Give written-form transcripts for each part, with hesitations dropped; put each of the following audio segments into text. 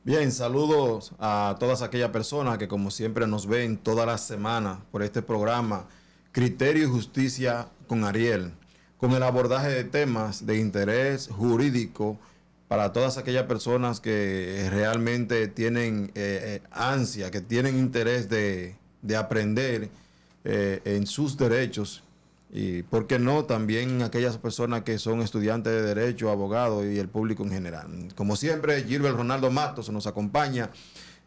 Bien, saludos a todas aquellas personas que como siempre nos ven todas las semanas por este programa Criterio y Justicia con Ariel, con el abordaje de temas de interés jurídico para todas aquellas personas que realmente tienen ansia, que tienen interés de aprender en sus derechos. Y, ¿por qué no?, también aquellas personas que son estudiantes de Derecho, abogados y el público en general. Como siempre, Gilbert Ronaldo Matos nos acompaña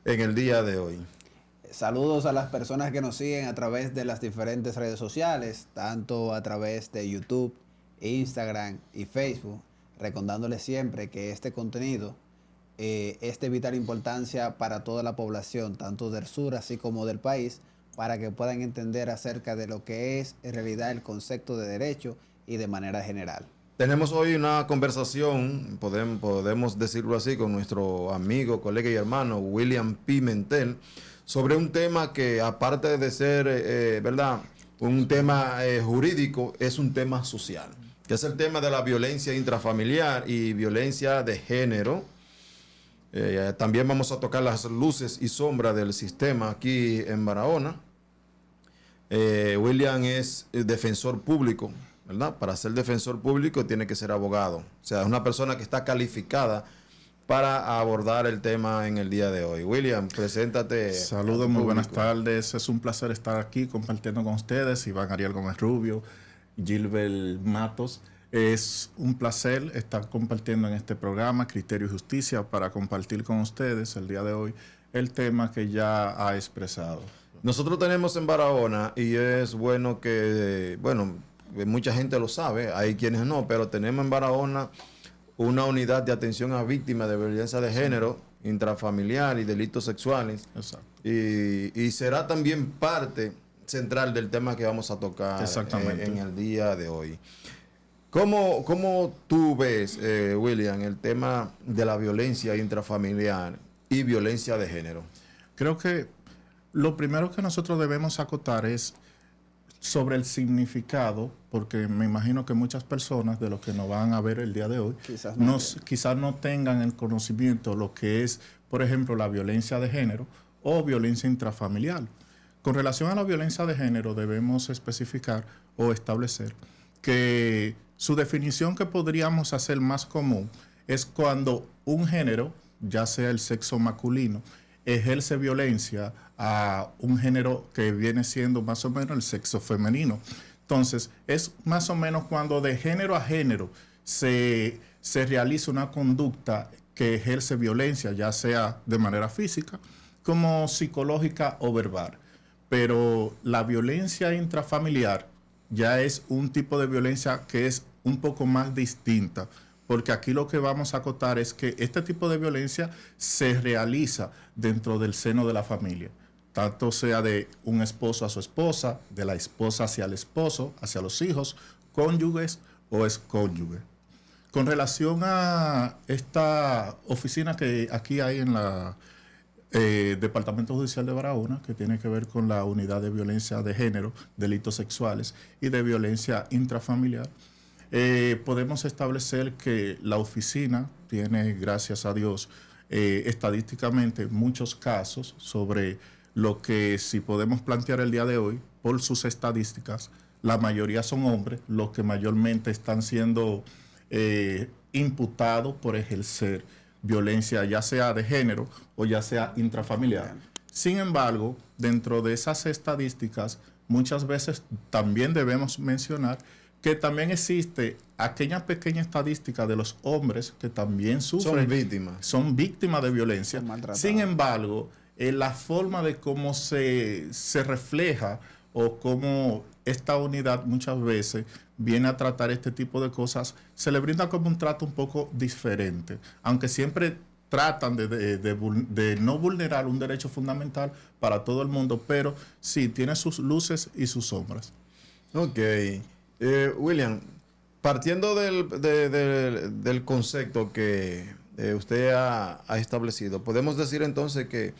en el día de hoy. Saludos a las personas que nos siguen a través de las diferentes redes sociales, tanto a través de YouTube, Instagram y Facebook, recordándoles siempre que este contenido es de vital importancia para toda la población, tanto del sur así como del país, para que puedan entender acerca de lo que es en realidad el concepto de derecho y de manera general. Tenemos hoy una conversación, podemos decirlo así, con nuestro amigo, colega y hermano William Pimentel, sobre un tema que, aparte de ser, ¿verdad?, un tema jurídico, es un tema social, que es el tema de la violencia intrafamiliar y violencia de género. También vamos a tocar las luces y sombras del sistema aquí en Barahona. William es defensor público, ¿verdad? Para ser defensor público tiene que ser abogado. O sea, es una persona que está calificada para abordar el tema en el día de hoy. William, preséntate. Saludos, muy buenas tardes. Es un placer estar aquí compartiendo con ustedes. Iván Ariel Gómez Rubio, Gilbert Matos. Es un placer estar compartiendo en este programa Criterio y Justicia para compartir con ustedes el día de hoy el tema que ya ha expresado. Nosotros tenemos en Barahona, y es bueno que, mucha gente lo sabe, hay quienes no, pero tenemos en Barahona una unidad de atención a víctimas de violencia de género, intrafamiliar y delitos sexuales. Exacto. Y será también parte central del tema que vamos a tocar en el día de hoy. ¿Cómo tú ves, William, el tema de la violencia intrafamiliar y violencia de género? Creo que lo primero que nosotros debemos acotar es sobre el significado, porque me imagino que muchas personas de los que nos van a ver el día de hoy quizás no tengan el conocimiento de lo que es, por ejemplo, la violencia de género o violencia intrafamiliar. Con relación a la violencia de género debemos especificar o establecer que su definición que podríamos hacer más común es cuando un género, ya sea el sexo masculino, ejerce violencia a un género que viene siendo más o menos el sexo femenino. Entonces, es más o menos cuando de género a género se realiza una conducta que ejerce violencia, ya sea de manera física, como psicológica o verbal. Pero la violencia intrafamiliar ya es un tipo de violencia que es un poco más distinta, porque aquí lo que vamos a acotar es que este tipo de violencia se realiza dentro del seno de la familia, tanto sea de un esposo a su esposa, de la esposa hacia el esposo, hacia los hijos, cónyuges o excónyuges. Con relación a esta oficina que aquí hay en la Departamento Judicial de Barahona, que tiene que ver con la unidad de violencia de género, delitos sexuales y de violencia intrafamiliar, podemos establecer que la oficina tiene, gracias a Dios, estadísticamente muchos casos sobre lo que, si podemos plantear el día de hoy, por sus estadísticas, la mayoría son hombres, los que mayormente están siendo imputados por ejercer violencia, ya sea de género o ya sea intrafamiliar. Sin embargo, dentro de esas estadísticas, muchas veces también debemos mencionar que también existe aquella pequeña estadística de los hombres que también sufren, son víctimas de violencia. Sin embargo, la forma de cómo se refleja o cómo esta unidad muchas veces viene a tratar este tipo de cosas, se le brinda como un trato un poco diferente, aunque siempre tratan de no vulnerar un derecho fundamental para todo el mundo, pero sí tiene sus luces y sus sombras. Ok. William, partiendo del concepto que usted ha establecido, ¿podemos decir entonces que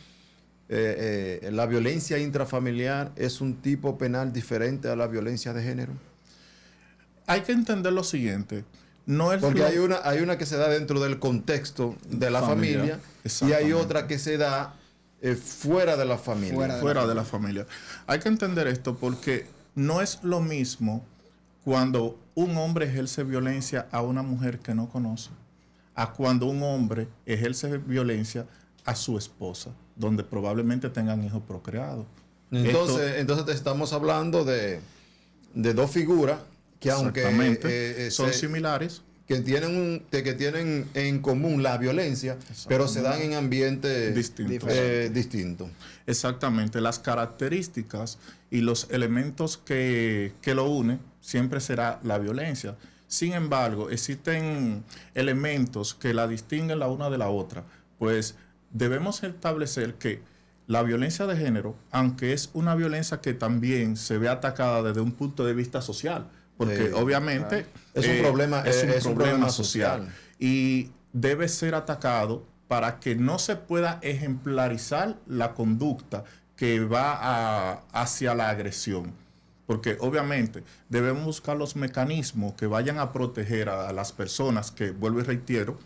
la violencia intrafamiliar es un tipo penal diferente a la violencia de género? Hay que entender lo siguiente. no es porque hay una que se da dentro del contexto de la familia y hay otra que se da fuera de la familia. Fuera de la familia. Hay que entender esto porque no es lo mismo cuando un hombre ejerce violencia a una mujer que no conoce, a cuando un hombre ejerce violencia a su esposa, donde probablemente tengan hijos procreados. Entonces estamos hablando de dos figuras que aunque son similares, que tienen en común la violencia, pero se dan en ambientes distintos. Exactamente. Las características y los elementos que lo unen siempre será la violencia. Sin embargo, existen elementos que la distinguen la una de la otra. Pues debemos establecer que la violencia de género, aunque es una violencia que también se ve atacada desde un punto de vista social, porque obviamente es un problema social y debe ser atacado para que no se pueda ejemplarizar la conducta que va hacia la agresión. Porque obviamente debemos buscar los mecanismos que vayan a proteger a las personas que, vuelvo y reitero,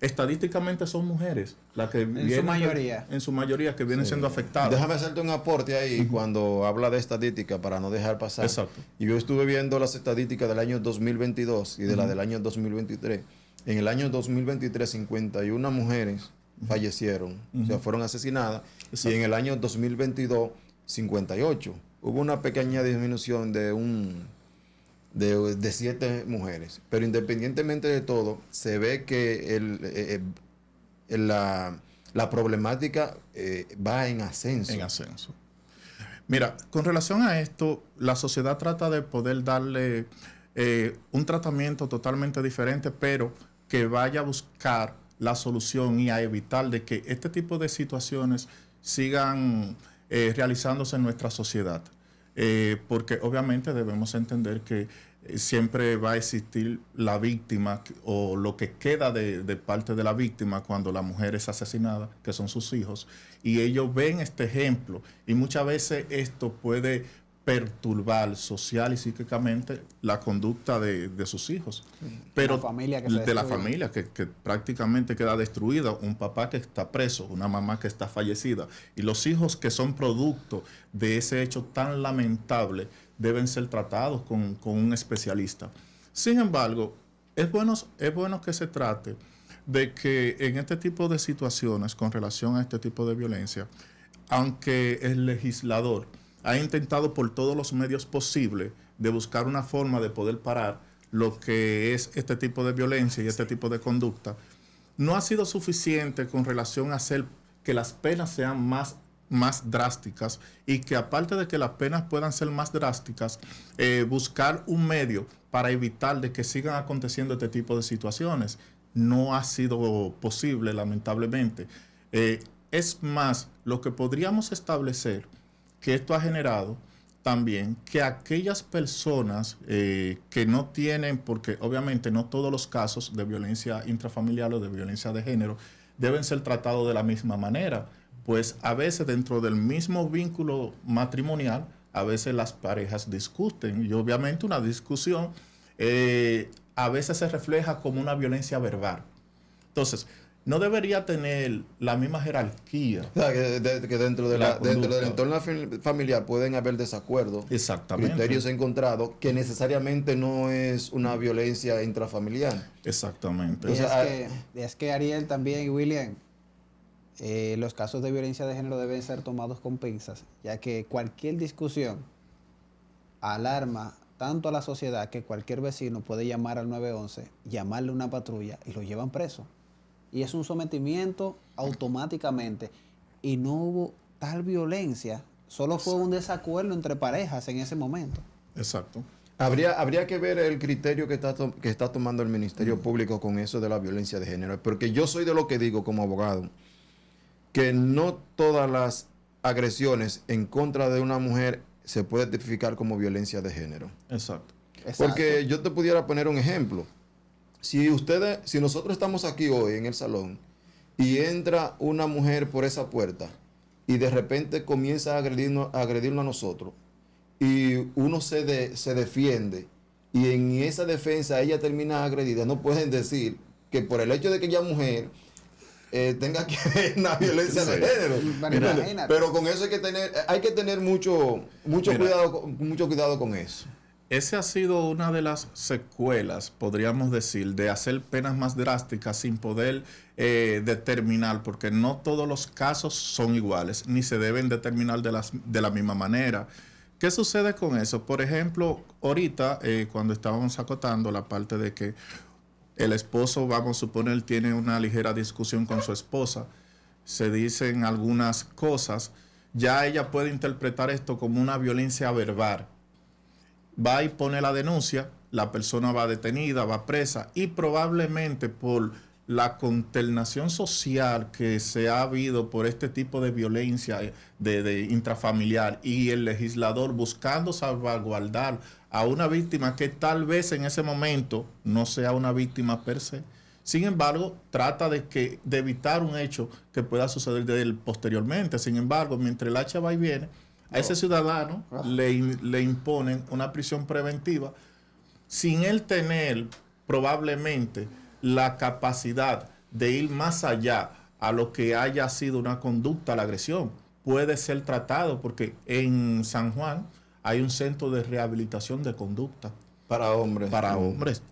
estadísticamente son mujeres las que en su mayoría que vienen siendo afectadas. Déjame hacerte un aporte ahí cuando habla de estadística para no dejar pasar. Exacto. Y yo estuve viendo las estadísticas del año 2022 y de la del año 2023. En el año 2023 51 mujeres fallecieron, o sea, fueron asesinadas. Exacto. Y en el año 2022 58. Hubo una pequeña disminución de 7 mujeres. Pero independientemente de todo, se ve que la problemática va en ascenso. En ascenso. Mira, con relación a esto, la sociedad trata de poder darle un tratamiento totalmente diferente, pero que vaya a buscar la solución y a evitar de que este tipo de situaciones sigan realizándose en nuestra sociedad. Porque obviamente debemos entender que siempre va a existir la víctima o lo que queda de parte de la víctima cuando la mujer es asesinada, que son sus hijos, y ellos ven este ejemplo y muchas veces esto puede perturbar social y psíquicamente la conducta de sus hijos. Pero la familia que prácticamente queda destruida, un papá que está preso, una mamá que está fallecida y los hijos que son producto de ese hecho tan lamentable deben ser tratados con un especialista. Sin embargo, es bueno que se trate de que en este tipo de situaciones con relación a este tipo de violencia, aunque el legislador ha intentado por todos los medios posibles de buscar una forma de poder parar lo que es este tipo de violencia y este tipo de conducta, no ha sido suficiente con relación a hacer que las penas sean más drásticas y que aparte de que las penas puedan ser más drásticas, buscar un medio para evitar de que sigan aconteciendo este tipo de situaciones. No ha sido posible, lamentablemente. Es más, lo que podríamos establecer que esto ha generado también que aquellas personas que no tienen, porque obviamente no todos los casos de violencia intrafamiliar o de violencia de género deben ser tratados de la misma manera, pues a veces dentro del mismo vínculo matrimonial, a veces las parejas discuten y obviamente una discusión a veces se refleja como una violencia verbal. Entonces, no debería tener la misma jerarquía. O sea, que dentro del entorno familiar pueden haber desacuerdos, criterios encontrados, que necesariamente no es una violencia intrafamiliar. Exactamente. Y es que Ariel también y William, los casos de violencia de género deben ser tomados con pinzas, ya que cualquier discusión alarma tanto a la sociedad que cualquier vecino puede llamar al 911, llamarle a una patrulla y lo llevan preso. Y es un sometimiento automáticamente. Y no hubo tal violencia. Solo fue un desacuerdo entre parejas en ese momento. Exacto. Habría que ver el criterio que está tomando el Ministerio Público con eso de la violencia de género. Porque yo soy de lo que digo como abogado, que no todas las agresiones en contra de una mujer se puede tipificar como violencia de género. Exacto. Porque yo te pudiera poner un ejemplo. Si nosotros estamos aquí hoy en el salón y entra una mujer por esa puerta y de repente comienza a agredirnos a nosotros y uno se defiende y en esa defensa ella termina agredida, no pueden decir que por el hecho de que ella es mujer tenga que haber una violencia de género. Pero con eso hay que tener mucho cuidado con eso. Esa ha sido una de las secuelas, podríamos decir, de hacer penas más drásticas sin poder determinar, porque no todos los casos son iguales, ni se deben determinar de la misma manera. ¿Qué sucede con eso? Por ejemplo, ahorita, cuando estábamos acotando la parte de que el esposo, vamos a suponer, tiene una ligera discusión con su esposa, se dicen algunas cosas, ya ella puede interpretar esto como una violencia verbal. Va y pone la denuncia, la persona va detenida, va presa, y probablemente por la consternación social que se ha habido por este tipo de violencia de intrafamiliar, y el legislador buscando salvaguardar a una víctima que tal vez en ese momento no sea una víctima per se. Sin embargo, trata de evitar un hecho que pueda suceder de él posteriormente. Sin embargo, mientras el hacha va y viene, a ese ciudadano le imponen una prisión preventiva sin él tener probablemente la capacidad de ir más allá a lo que haya sido una conducta a la agresión. Puede ser tratado porque en San Juan hay un centro de rehabilitación de conducta. Para hombres. Para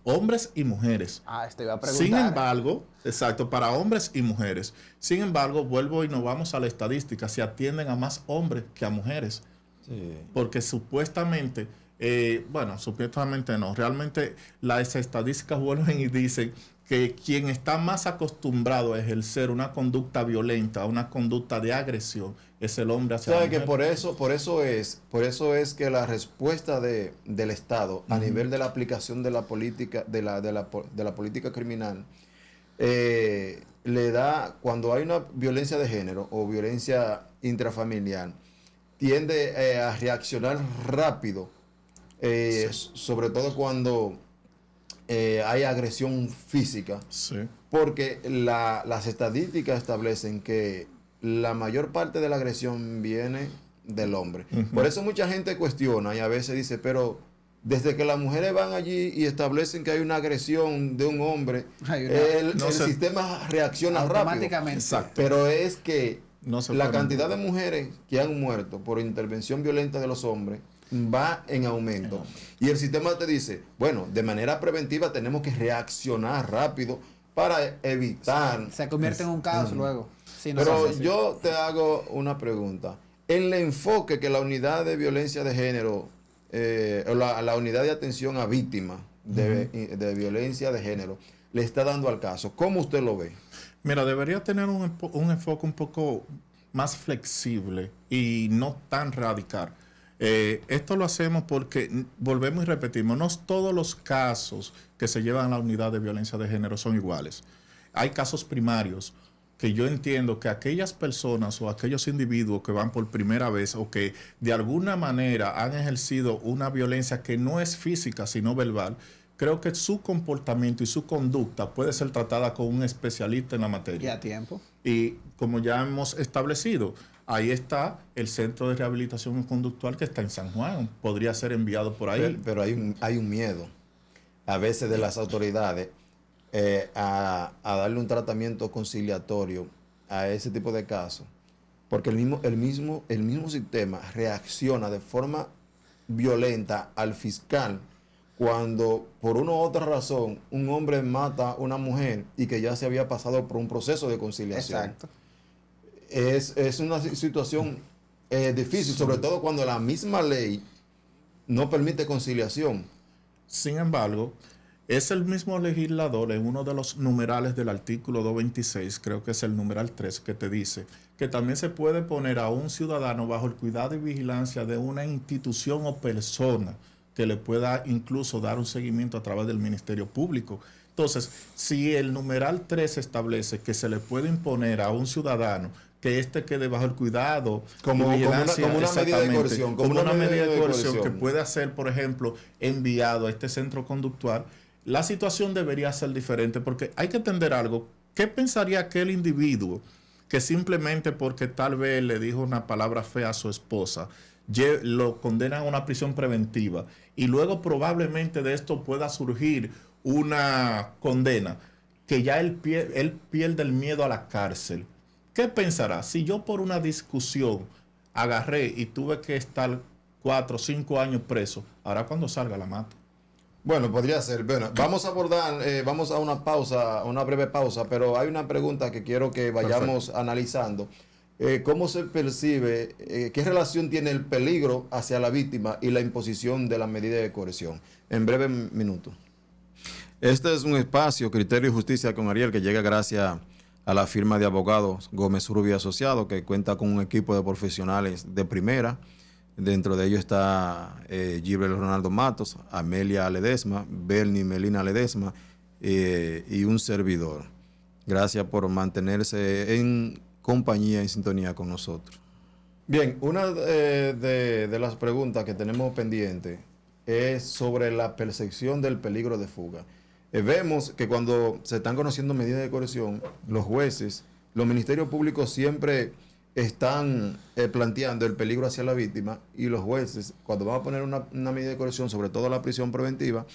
hombres y mujeres. Te iba a preguntar. Sin embargo, exacto, para hombres y mujeres. Sin embargo, vuelvo y nos vamos a la estadística, se atienden a más hombres que a mujeres. Sí. Porque supuestamente, supuestamente no, realmente las estadísticas vuelven y dicen que quien está más acostumbrado a ejercer una conducta violenta, una conducta de agresión, es el hombre hacia la mujer. Que por eso es que la respuesta del Estado a nivel de la aplicación de la política, de la política criminal, le da, cuando hay una violencia de género o violencia intrafamiliar, tiende a reaccionar rápido, sobre todo cuando hay agresión física, porque las estadísticas establecen que la mayor parte de la agresión viene del hombre. Por eso mucha gente cuestiona y a veces dice, pero desde que las mujeres van allí y establecen que hay una agresión de un hombre, el sistema reacciona automáticamente. Rápido. Pero es que la cantidad de mujeres que han muerto por intervención violenta de los hombres va en aumento. Y el sistema te dice, bueno, de manera preventiva tenemos que reaccionar rápido para evitar... Se convierte en un caos luego. Sí, pero yo te hago una pregunta. El enfoque que la unidad de violencia de género, la unidad de atención a víctimas de violencia de género, le está dando al caso, ¿cómo usted lo ve? Mira, debería tener un enfoque un poco más flexible y no tan radical. Esto lo hacemos porque, volvemos y repetimos, no todos los casos que se llevan a la unidad de violencia de género son iguales. Hay casos primarios que yo entiendo que aquellas personas o aquellos individuos que van por primera vez o que de alguna manera han ejercido una violencia que no es física sino verbal, creo que su comportamiento y su conducta puede ser tratada con un especialista en la materia. Y a tiempo. Y como ya hemos establecido, ahí está el Centro de Rehabilitación Conductual que está en San Juan. Podría ser enviado por ahí. Pero hay un miedo a veces de las autoridades a darle un tratamiento conciliatorio a ese tipo de casos. Porque el mismo sistema reacciona de forma violenta al fiscal cuando por una u otra razón un hombre mata a una mujer y que ya se había pasado por un proceso de conciliación. Exacto. Es una situación difícil, sobre todo cuando la misma ley no permite conciliación. Sin embargo, es el mismo legislador en uno de los numerales del artículo 226, creo que es el numeral 3, que te dice que también se puede poner a un ciudadano bajo el cuidado y vigilancia de una institución o persona que le pueda incluso dar un seguimiento a través del Ministerio Público. Entonces, si el numeral 3 establece que se le puede imponer a un ciudadano que éste quede bajo el cuidado como una medida de coerción, como una medida de coerción que puede ser, por ejemplo, enviado a este centro conductual, la situación debería ser diferente, porque hay que entender algo. ¿Qué pensaría aquel individuo que simplemente porque tal vez le dijo una palabra fea a su esposa, lo condenan a una prisión preventiva y luego probablemente de esto pueda surgir una condena, que ya él pierde el miedo a la cárcel. ¿Qué pensará? Si yo por una discusión agarré y tuve que estar 4 o 5 años preso, ahora cuando salga la mato. Bueno, podría ser. Bueno, vamos a abordar, vamos a una pausa, una breve pausa, pero hay una pregunta que quiero que vayamos analizando. ¿Cómo se percibe, qué relación tiene el peligro hacia la víctima y la imposición de la medida de coerción? En breve minuto. Este es un espacio, Criterio y Justicia con Ariel, que llega gracias a la firma de abogados Gómez Rubio Asociado, que cuenta con un equipo de profesionales de primera. Dentro de ellos está Gilbert Ronaldo Matos, Amelia Ledesma, Bernie Melina Ledesma y un servidor. Gracias por mantenerse en compañía y sintonía con nosotros. Bien, una de las preguntas que tenemos pendiente es sobre la percepción del peligro de fuga. Vemos que cuando se están conociendo medidas de coerción, los jueces, los ministerios públicos siempre están planteando el peligro hacia la víctima, y los jueces, cuando van a poner una medida de coerción, sobre todo la prisión preventiva,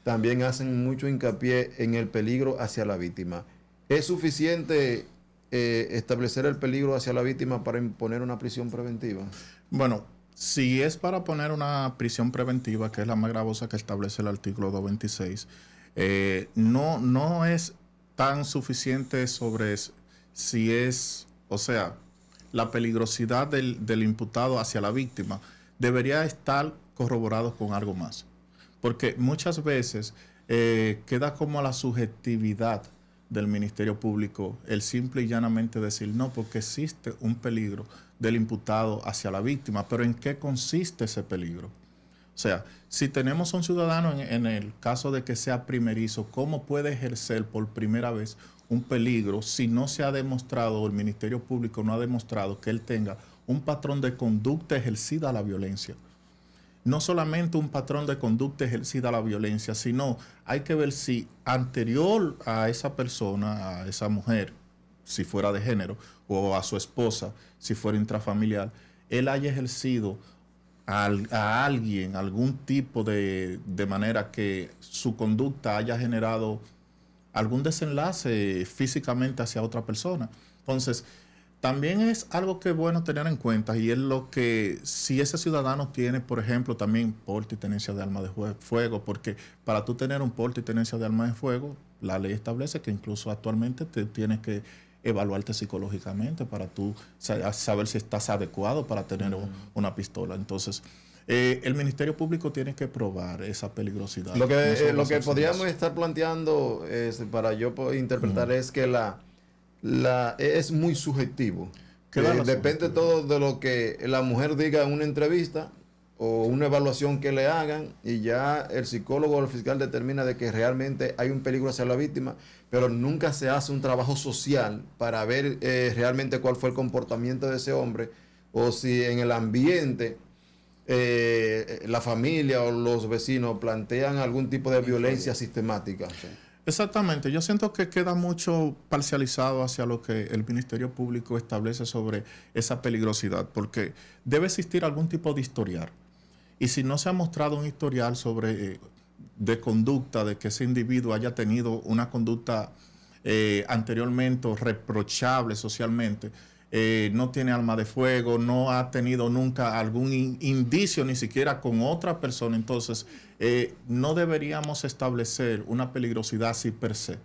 también hacen mucho hincapié en el peligro hacia la víctima. ¿Es suficiente establecer el peligro hacia la víctima para imponer una prisión preventiva? Bueno, si es para poner una prisión preventiva, que es la más gravosa que establece el artículo 226, no es tan suficiente sobre si es, o sea, la peligrosidad del imputado hacia la víctima debería estar corroborado con algo más. Porque muchas veces queda como a la subjetividad del Ministerio Público el simple y llanamente decir no, porque existe un peligro del imputado hacia la víctima. Pero ¿en qué consiste ese peligro? O sea, si tenemos a un ciudadano en el caso de que sea primerizo, ¿cómo puede ejercer por primera vez un peligro si no se ha demostrado, o el Ministerio Público no ha demostrado que él tenga un patrón de conducta ejercida a la violencia? No solamente un patrón de conducta ejercida a la violencia, sino hay que ver si anterior a esa persona, a esa mujer, si fuera de género, o a su esposa, si fuera intrafamiliar, él haya ejercido a alguien algún tipo de manera que su conducta haya generado algún desenlace físicamente hacia otra persona. Entonces, también es algo que es bueno tener en cuenta, y es lo que, si ese ciudadano tiene, por ejemplo, también porte y tenencia de arma de fuego, porque para tú tener un porte y tenencia de arma de fuego, la ley establece que incluso actualmente te tienes que evaluarte psicológicamente para tú saber si estás adecuado para tener una pistola. Entonces, el Ministerio Público tiene que probar esa peligrosidad. Lo que podríamos estar planteando, para yo poder interpretar, es que es muy subjetivo. Depende todo de lo que la mujer diga en una entrevista o una evaluación que le hagan, y ya el psicólogo o el fiscal determina de que realmente hay un peligro hacia la víctima, pero nunca se hace un trabajo social para ver realmente cuál fue el comportamiento de ese hombre, o si en el ambiente la familia o los vecinos plantean algún tipo de violencia sistemática. Exactamente. Yo siento que queda mucho parcializado hacia lo que el Ministerio Público establece sobre esa peligrosidad, porque debe existir algún tipo de historial. Y si no se ha mostrado un historial de conducta, de que ese individuo haya tenido una conducta anteriormente reprochable socialmente, no tiene arma de fuego, no ha tenido nunca algún indicio ni siquiera con otra persona, entonces no deberíamos establecer una peligrosidad así per se.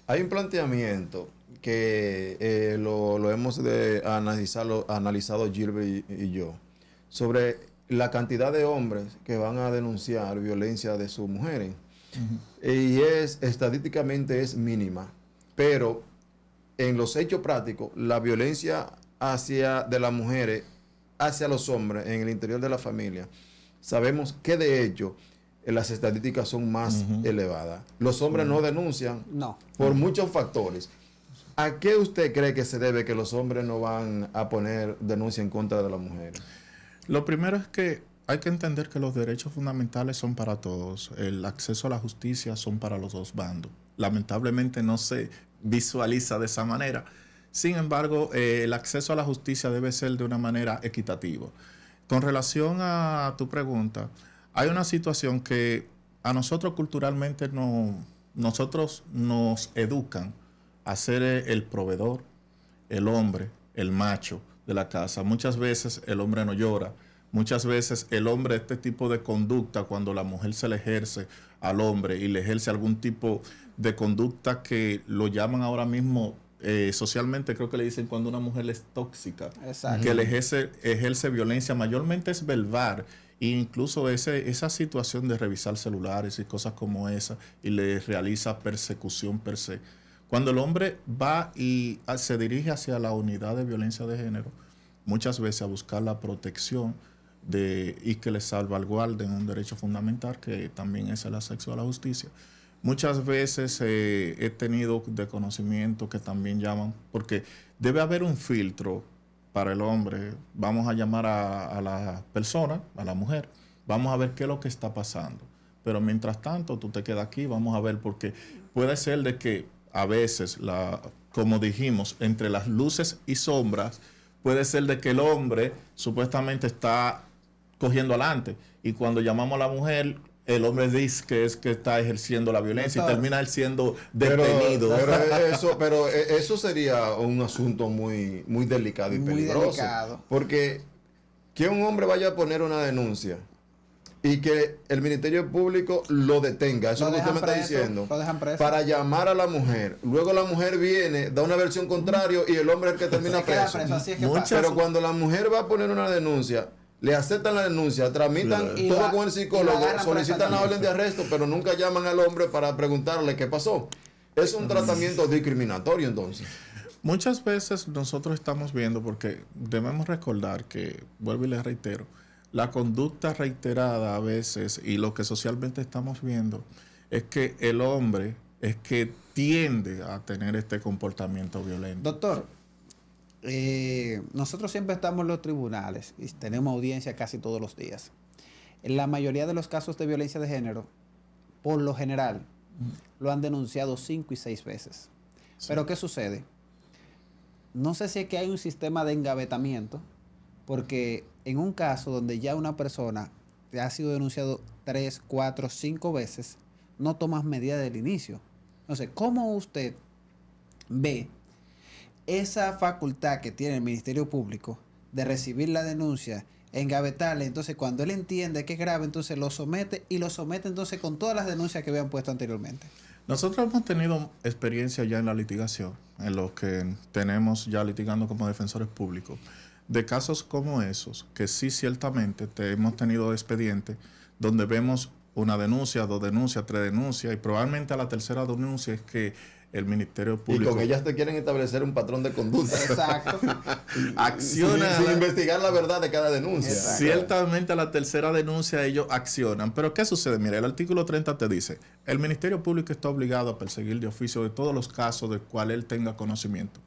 Hay un planteamiento que lo hemos analizado Gilbert y yo, sobre la cantidad de hombres que van a denunciar violencia de sus mujeres. Y estadísticamente es mínima, pero en los hechos prácticos, la violencia de las mujeres hacia los hombres en el interior de la familia, sabemos que de hecho las estadísticas son más elevadas. Los hombres no denuncian por muchos factores. ¿A qué usted cree que se debe que los hombres no van a poner denuncia en contra de las mujeres? Lo primero es que hay que entender que los derechos fundamentales son para todos. El acceso a la justicia son para los dos bandos. Lamentablemente no se visualiza de esa manera. Sin embargo, el acceso a la justicia debe ser de una manera equitativa. Con relación a tu pregunta, hay una situación que a nosotros culturalmente nosotros nos educan a ser el proveedor, el hombre, el macho de la casa. Muchas veces el hombre no llora. Muchas veces el hombre, este tipo de conducta, cuando la mujer se le ejerce al hombre y le ejerce algún tipo de conducta que lo llaman ahora mismo socialmente, creo que le dicen cuando una mujer es tóxica, que le ejerce violencia, mayormente es verbal, e incluso esa situación de revisar celulares y cosas como esa, y le realiza persecución per se. Cuando el hombre va y se dirige hacia la unidad de violencia de género, muchas veces a buscar la protección y que le salvaguarden un derecho fundamental, que también es el acceso a la justicia. Muchas veces he tenido de conocimiento que también llaman, porque debe haber un filtro para el hombre. Vamos a llamar a la persona, a la mujer, vamos a ver qué es lo que está pasando. Pero mientras tanto, tú te quedas aquí, vamos a ver, porque puede ser de que a veces, como dijimos, entre las luces y sombras, puede ser de que el hombre supuestamente está cogiendo adelante, y cuando llamamos a la mujer, el hombre dice que es que está ejerciendo la violencia y termina él siendo detenido. Pero eso sería un asunto muy, muy delicado y muy peligroso. Delicado. Porque que un hombre vaya a poner una denuncia y que el Ministerio Público lo detenga, eso es lo que usted me está diciendo, para llamar a la mujer. Luego la mujer viene, da una versión contraria y el hombre es el que termina preso. Así es que pero cuando la mujer va a poner una denuncia, le aceptan la denuncia, tramitan todo con el psicólogo, solicitan la orden de arresto, pero nunca llaman al hombre para preguntarle qué pasó. Es un tratamiento discriminatorio, entonces. Muchas veces nosotros estamos viendo, porque debemos recordar que, vuelvo y les reitero, la conducta reiterada a veces, y lo que socialmente estamos viendo, es que el hombre es que tiende a tener este comportamiento violento. Doctor, nosotros siempre estamos en los tribunales y tenemos audiencia casi todos los días. En la mayoría de los casos de violencia de género, por lo general, lo han denunciado 5 y 6 veces. Sí. Pero ¿qué sucede? No sé si es que hay un sistema de engavetamiento, porque en un caso donde ya una persona ha sido denunciado 3, 4, 5 veces, no tomas medidas del inicio. Entonces, ¿cómo usted ve esa facultad que tiene el Ministerio Público de recibir la denuncia, engavetarle? Entonces, cuando él entiende que es grave, entonces lo somete, y lo somete entonces con todas las denuncias que habían puesto anteriormente. Nosotros hemos tenido experiencia ya en la litigación, en lo que tenemos ya litigando como defensores públicos, de casos como esos, que sí ciertamente hemos tenido expedientes donde vemos una denuncia, 2 denuncias, 3 denuncias, y probablemente a la tercera denuncia es que el Ministerio Público... Y con ellas te quieren establecer un patrón de conducta. Exacto. Acciona... Sin investigar la verdad de cada denuncia. Exacto. Ciertamente a la tercera denuncia ellos accionan. Pero ¿qué sucede? Mira, el artículo 30 te dice, el Ministerio Público está obligado a perseguir de oficio de todos los casos de cual él tenga conocimiento.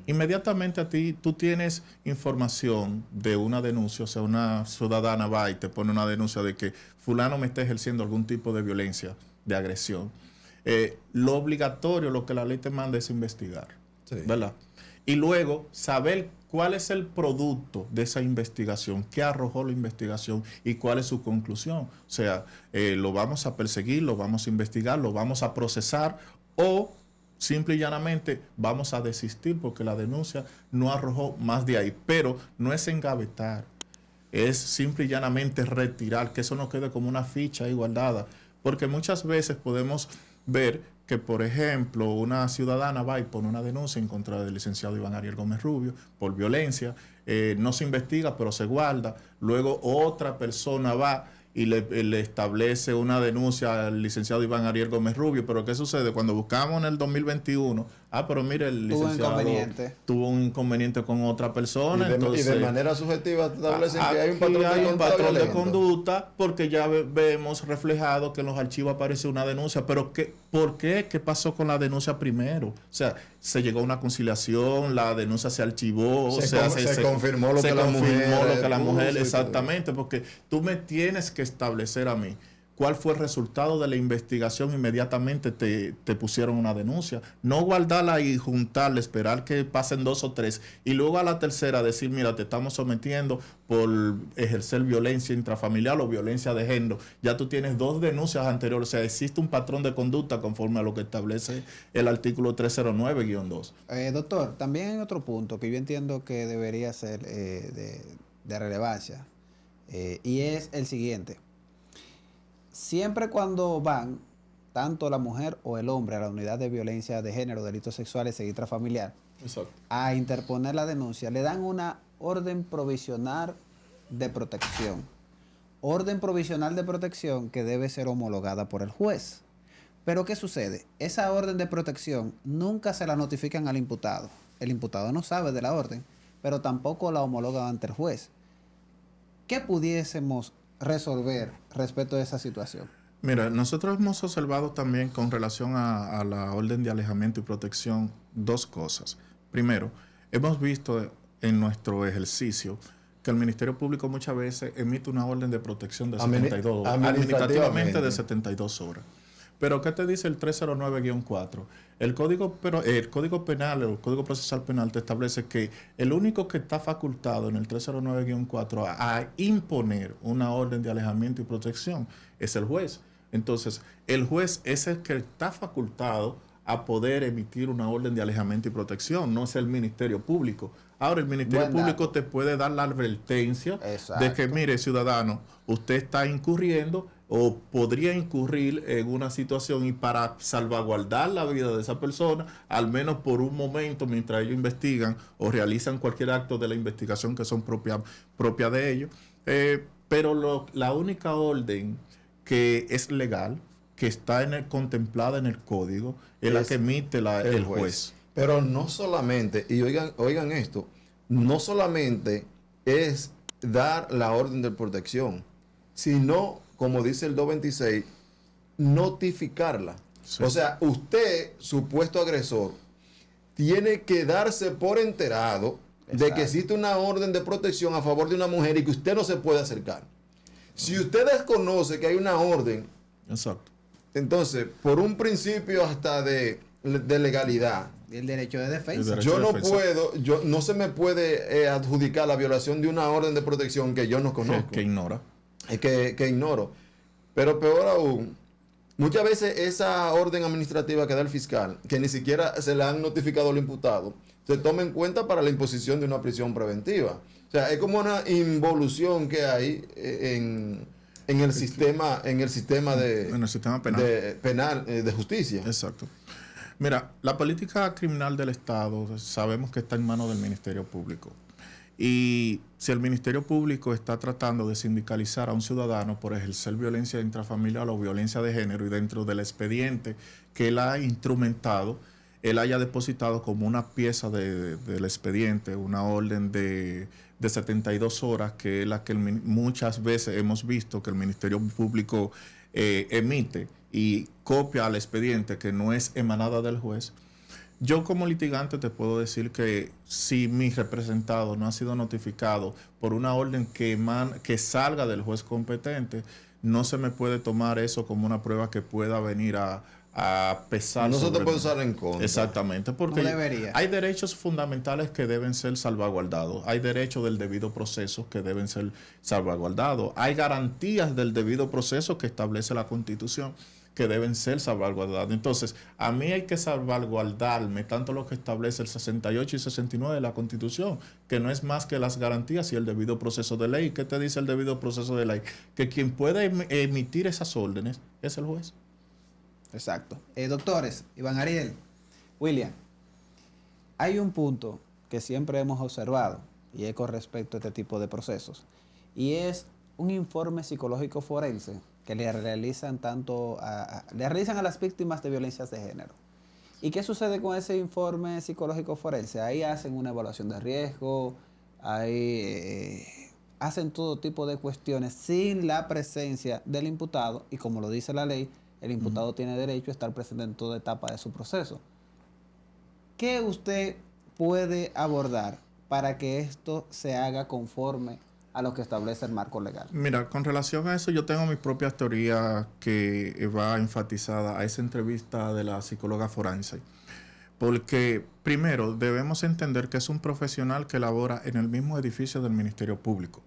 Inmediatamente a ti, tú tienes información de una denuncia, o sea, una ciudadana va y te pone una denuncia de que fulano me está ejerciendo algún tipo de violencia, de agresión. Lo obligatorio, lo que la ley te manda es investigar, sí, ¿verdad? Y luego saber cuál es el producto de esa investigación, qué arrojó la investigación y cuál es su conclusión. O sea, lo vamos a perseguir, lo vamos a investigar, lo vamos a procesar, o simple y llanamente vamos a desistir porque la denuncia no arrojó más de ahí. Pero no es engavetar, es simple y llanamente retirar, que eso no quede como una ficha ahí guardada, porque muchas veces podemos ver que, por ejemplo, una ciudadana va y pone una denuncia en contra del licenciado Iván Ariel Gómez Rubio por violencia, no se investiga, pero se guarda. Luego otra persona va y le establece una denuncia al licenciado Iván Ariel Gómez Rubio. Pero ¿qué sucede? Cuando buscamos en el 2021, pero mire, el licenciado tuvo un inconveniente con otra persona. Y de manera subjetiva establecen que hay un patrón de conducta, porque ya vemos reflejado que en los archivos aparece una denuncia. Pero ¿por qué? ¿Qué pasó con la denuncia primero? O sea, se llegó a una conciliación, la denuncia se archivó, se confirmó lo que la mujer exactamente, porque tú me tienes que establecer a mí cuál fue el resultado de la investigación, inmediatamente te pusieron una denuncia. No guardarla y juntarla, esperar que pasen 2 o 3 y luego a la tercera decir, mira, te estamos sometiendo por ejercer violencia intrafamiliar o violencia de género. Ya tú tienes 2 denuncias anteriores, o sea, existe un patrón de conducta conforme a lo que establece el artículo 309-2. Doctor, también hay otro punto que yo entiendo que debería ser de relevancia, y es el siguiente. Siempre cuando van tanto la mujer o el hombre a la unidad de violencia de género, delitos sexuales e intrafamiliar, Exacto, a interponer la denuncia, le dan una orden provisional de protección. Orden provisional de protección que debe ser homologada por el juez. Pero ¿qué sucede? Esa orden de protección nunca se la notifican al imputado. El imputado no sabe de la orden, pero tampoco la homologan ante el juez. ¿Qué pudiésemos resolver respecto a esa situación? Mira, nosotros hemos observado también con relación a la orden de alejamiento y protección 2 cosas. Primero, hemos visto en nuestro ejercicio que el Ministerio Público muchas veces emite una orden de protección de 72 horas, administrativamente de 72 horas. Pero ¿qué te dice el 309-4? El Código Penal, el Código Procesal Penal te establece que el único que está facultado en el 309-4 a imponer una orden de alejamiento y protección es el juez. Entonces, el juez es el que está facultado a poder emitir una orden de alejamiento y protección, no es el Ministerio Público. Ahora, el Ministerio Público te puede dar la advertencia de que, mire, ciudadano, usted está incurriendo o podría incurrir en una situación, y para salvaguardar la vida de esa persona, al menos por un momento, mientras ellos investigan o realizan cualquier acto de la investigación que son propia de ellos. Pero la única orden que es legal, que está contemplada en el código, es la que emite el juez. Pero no solamente, y oigan esto, no solamente es dar la orden de protección, sino, como dice el 226, notificarla. Sí. O sea, usted, supuesto agresor, tiene que darse por enterado de que existe una orden de protección a favor de una mujer y que usted no se puede acercar. Si usted desconoce que hay una orden, exacto, entonces, por un principio hasta de legalidad, el derecho de defensa. No se me puede adjudicar la violación de una orden de protección que yo no conozco. Que ignora. Que ignoro. Pero peor aún, muchas veces esa orden administrativa que da el fiscal, que ni siquiera se la han notificado al imputado, se toma en cuenta para la imposición de una prisión preventiva. O sea, es como una involución que hay en el sistema penal de justicia. Exacto. Mira, la política criminal del Estado sabemos que está en manos del Ministerio Público. Y si el Ministerio Público está tratando de sindicalizar a un ciudadano por ejercer violencia intrafamiliar o violencia de género, y dentro del expediente que él ha instrumentado, él haya depositado como una pieza del expediente una orden de 72 horas, que es la que muchas veces hemos visto que el Ministerio Público emite y copia al expediente, que no es emanada del juez. Yo como litigante te puedo decir que si mi representado no ha sido notificado por una orden que salga del juez competente, no se me puede tomar eso como una prueba que pueda venir a pesar. No se te puede usar en contra. Exactamente, porque hay derechos fundamentales que deben ser salvaguardados. Hay derechos del debido proceso que deben ser salvaguardados. Hay garantías del debido proceso que establece la Constitución que deben ser salvaguardadas. Entonces, a mí hay que salvaguardarme tanto lo que establece el 68 y 69 de la Constitución, que no es más que las garantías y el debido proceso de ley. ¿Qué te dice el debido proceso de ley? Que quien puede emitir esas órdenes es el juez. Exacto. Doctores, Iván Ariel, William, hay un punto que siempre hemos observado y es con respecto a este tipo de procesos, y es un informe psicológico forense que le realizan a las víctimas de violencias de género. ¿Y qué sucede con ese informe psicológico forense? Ahí hacen una evaluación de riesgo, ahí hacen todo tipo de cuestiones sin la presencia del imputado, y como lo dice la ley, el imputado tiene derecho a estar presente en toda etapa de su proceso. ¿Qué usted puede abordar para que esto se haga conforme a lo que establece el marco legal. Mira, con relación a eso yo tengo mis propias teorías que va enfatizada a esa entrevista de la psicóloga forense. Porque primero debemos entender que es un profesional que labora en el mismo edificio del Ministerio Público.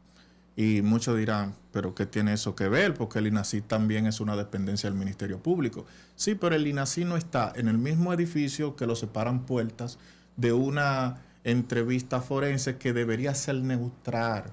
Y muchos dirán, ¿pero qué tiene eso que ver? Porque el INACI también es una dependencia del Ministerio Público. Sí, pero el INACI no está en el mismo edificio que lo separan puertas de una entrevista forense que debería ser neutral,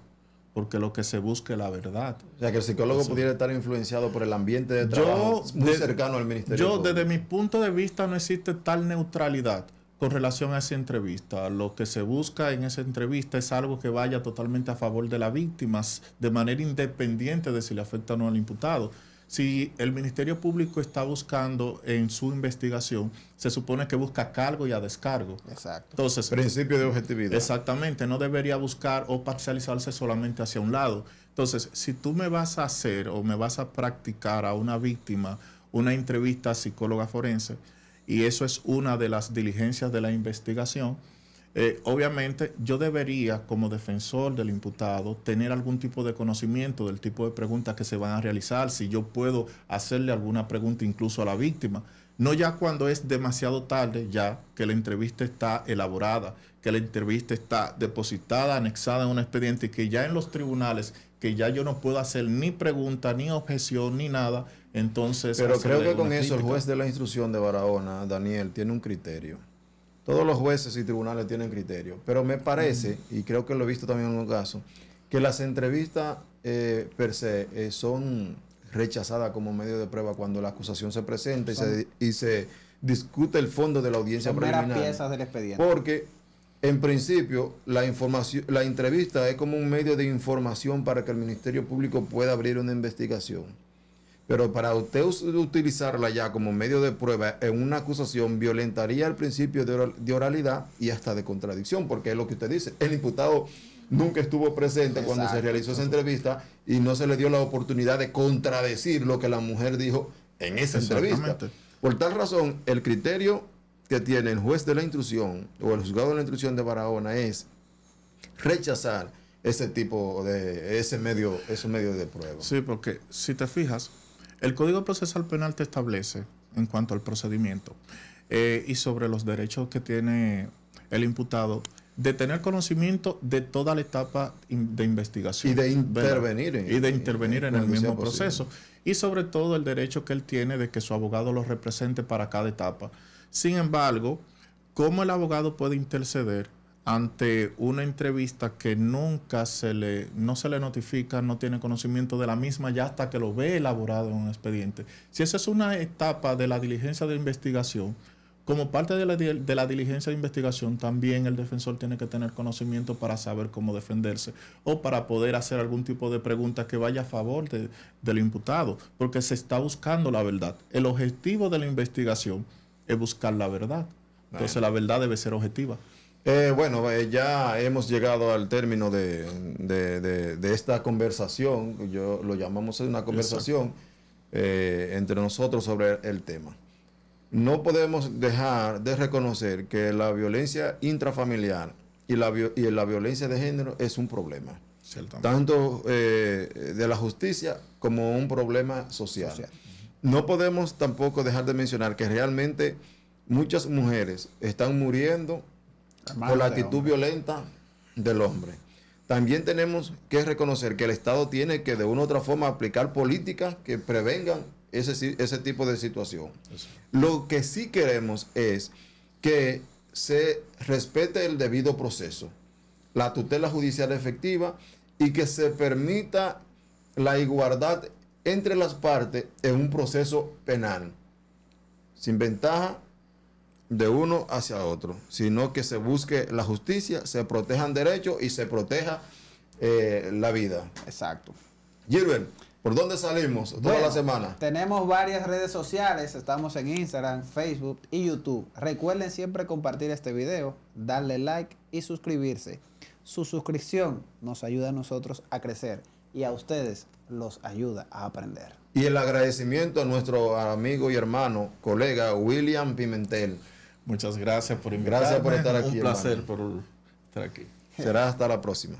porque lo que se busca es la verdad. O sea, que el psicólogo pudiera estar influenciado por el ambiente de trabajo muy cercano al Ministerio Público. Desde mi punto de vista, no existe tal neutralidad con relación a esa entrevista. Lo que se busca en esa entrevista es algo que vaya totalmente a favor de las víctimas, de manera independiente de si le afecta o no al imputado. Si el Ministerio Público está buscando en su investigación, se supone que busca cargo y a descargo. Exacto. Entonces, principio de objetividad. Exactamente, no debería buscar o parcializarse solamente hacia un lado. Entonces, si tú me vas a hacer o me vas a practicar a una víctima una entrevista a psicóloga forense, y eso es una de las diligencias de la investigación, obviamente yo debería, como defensor del imputado, tener algún tipo de conocimiento del tipo de preguntas que se van a realizar, si yo puedo hacerle alguna pregunta incluso a la víctima. No ya cuando es demasiado tarde, ya que la entrevista está elaborada, que la entrevista está depositada, anexada en un expediente, y que ya en los tribunales, que ya yo no puedo hacer ni pregunta, ni objeción, ni nada, entonces... Pero creo que con eso el juez de la instrucción de Barahona, Daniel, tiene un criterio. Todos los jueces y tribunales tienen criterio, pero me parece, y creo que lo he visto también en un caso, que las entrevistas per se son rechazadas como medio de prueba cuando la acusación se presenta y se discute el fondo de la audiencia preliminar. Piezas del expediente. Porque en principio la entrevista es como un medio de información para que el Ministerio Público pueda abrir una investigación. Pero para usted utilizarla ya como medio de prueba en una acusación violentaría el principio de oralidad y hasta de contradicción, porque es lo que usted dice. El imputado nunca estuvo presente cuando se realizó esa entrevista y no se le dio la oportunidad de contradecir lo que la mujer dijo en esa entrevista. Por tal razón, el criterio que tiene el juez de la instrucción o el juzgado de la instrucción de Barahona es rechazar ese medio de prueba. Sí, porque si te fijas, el Código Procesal Penal te establece en cuanto al procedimiento y sobre los derechos que tiene el imputado de tener conocimiento de toda la etapa de investigación. Y de intervenir. En el mismo proceso. Y sobre todo el derecho que él tiene de que su abogado lo represente para cada etapa. Sin embargo, ¿cómo el abogado puede interceder ante una entrevista que no se le notifica, no tiene conocimiento de la misma ya hasta que lo ve elaborado en un expediente? Si esa es una etapa de la diligencia de investigación, como parte de la diligencia de investigación, también el defensor tiene que tener conocimiento para saber cómo defenderse o para poder hacer algún tipo de pregunta que vaya a favor del imputado, porque se está buscando la verdad. El objetivo de la investigación es buscar la verdad. Entonces la verdad debe ser objetiva. Ya hemos llegado al término de esta conversación. Yo lo llamamos una conversación entre nosotros sobre el tema. No podemos dejar de reconocer que la violencia intrafamiliar y la violencia de género es un problema, tanto de la justicia como un problema social. No podemos tampoco dejar de mencionar que realmente muchas mujeres están muriendo por la actitud violenta del hombre. También tenemos que reconocer que el Estado tiene que de una u otra forma aplicar políticas que prevengan ese tipo de situación. Lo que sí queremos es que se respete el debido proceso, la tutela judicial efectiva y que se permita la igualdad entre las partes en un proceso penal, sin ventaja de uno hacia otro, sino que se busque la justicia, se protejan derechos y se proteja la vida. Exacto. Gilbert, ¿por dónde salimos toda la semana? Tenemos varias redes sociales, estamos en Instagram, Facebook y YouTube. Recuerden siempre compartir este video, darle like y suscribirse. Su suscripción nos ayuda a nosotros a crecer y a ustedes los ayuda a aprender. Y el agradecimiento a nuestro amigo y hermano, colega William Pimentel. Muchas gracias por invitarme. Gracias por estar aquí. Un placer por estar aquí. Será hasta la próxima.